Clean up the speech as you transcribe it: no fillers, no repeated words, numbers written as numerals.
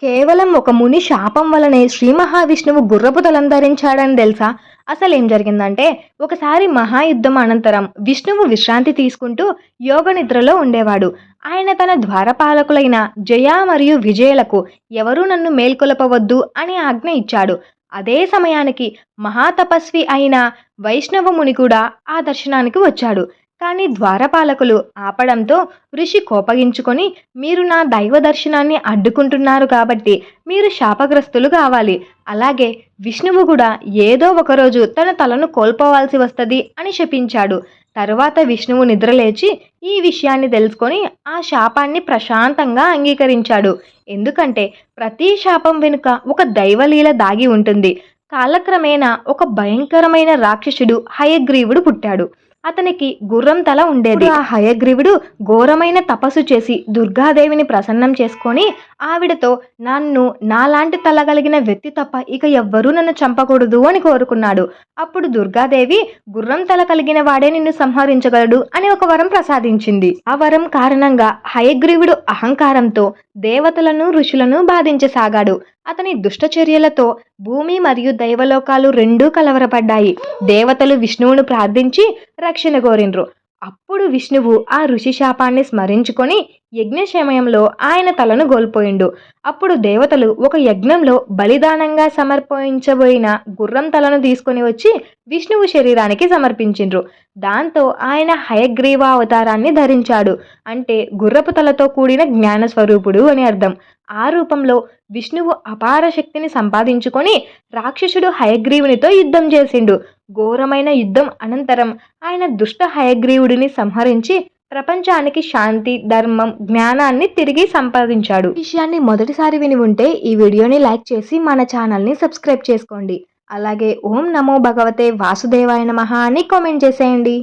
కేవలం ఒక ముని శాపం వల్లనే శ్రీ మహావిష్ణువు గుర్రపు తలను ధరించాడని తెలుసా? అసలేం జరిగిందంటే, ఒకసారి మహాయుద్ధం అనంతరం విష్ణువు విశ్రాంతి తీసుకుంటూ యోగ నిద్రలో ఉండేవాడు. ఆయన తన ద్వారపాలకులైన జయ మరియు విజయులకు ఎవరూ నన్ను మేల్కొలపవద్దు అని ఆజ్ఞ ఇచ్చాడు. అదే సమయానికి మహాతపస్వి అయిన వైష్ణవ ముని కూడా ఆ దర్శనానికి వచ్చాడు. కానీ ద్వారపాలకులు ఆపడంతో ఋషి కోపగించుకొని, మీరు నా దైవ దర్శనాన్ని అడ్డుకుంటున్నారు కాబట్టి మీరు శాపగ్రస్తులు కావాలి. అలాగే విష్ణువు కూడా ఏదో ఒకరోజు తన తలను కోల్పోవాల్సి వస్తుంది అని శపించాడు. తరువాత విష్ణువు నిద్రలేచి ఈ విషయాన్ని తెలుసుకొని ఆ శాపాన్ని ప్రశాంతంగా అంగీకరించాడు. ఎందుకంటే ప్రతి శాపం వెనుక ఒక దైవలీల దాగి ఉంటుంది. కాలక్రమేణా ఒక భయంకరమైన రాక్షసుడు హయగ్రీవుడు పుట్టాడు. అతనికి గుర్రం తల ఉండేది. ఆ హయగ్రీవుడు ఘోరమైన తపస్సు చేసి దుర్గాదేవిని ప్రసన్నం చేసుకొని ఆవిడతో, నన్ను నాలాంటి తల కలిగిన వ్యక్తి తప్ప ఇక ఎవ్వరూ నన్ను చంపకూడదు అని కోరుకున్నాడు. అప్పుడు దుర్గాదేవి, గుర్రం తల కలిగిన వాడే నిన్ను సంహరించగలడు అని ఒక వరం ప్రసాదించింది. ఆ వరం కారణంగా హయగ్రీవుడు అహంకారంతో దేవతలను ఋషులను బాధించసాగాడు. అతని దుష్టచర్యలతో భూమి మరియు దైవలోకాలు రెండూ కలవరపడ్డాయి. దేవతలు విష్ణువును ప్రార్థించి రక్షణ కోరిండ్రు. అప్పుడు విష్ణువు ఆ ఋషి శాపాన్ని స్మరించుకొని యజ్ఞ సమయంలో ఆయన తలను కోల్పోయిండు. అప్పుడు దేవతలు ఒక యజ్ఞంలో బలిదానంగా సమర్పించబోయిన గుర్రం తలను తీసుకొని వచ్చి విష్ణువు శరీరానికి సమర్పించిండ్రు. దాంతో ఆయన హయగ్రీవ అవతారాన్ని ధరించాడు. అంటే గుర్రపు తలతో కూడిన జ్ఞాన స్వరూపుడు అని అర్థం. ఆ రూపంలో విష్ణువు అపార శక్తిని సంపాదించుకొని రాక్షసుడు హయగ్రీవునితో యుద్ధం చేసిండు. ఘోరమైన యుద్ధం అనంతరం ఆయన దుష్ట హయగ్రీవుడిని సంహరించి ప్రపంచానికి శాంతి, ధర్మం, జ్ఞానాన్ని తిరిగి సంపాదించాడు. ఈ విషయాన్ని మొదటిసారి విని ఉంటే ఈ వీడియోని లైక్ చేసి మన ఛానల్ని సబ్స్క్రైబ్ చేసుకోండి. అలాగే ఓం నమో భగవతే వాసుదేవాయ నమః అని కామెంట్ చేసేయండి.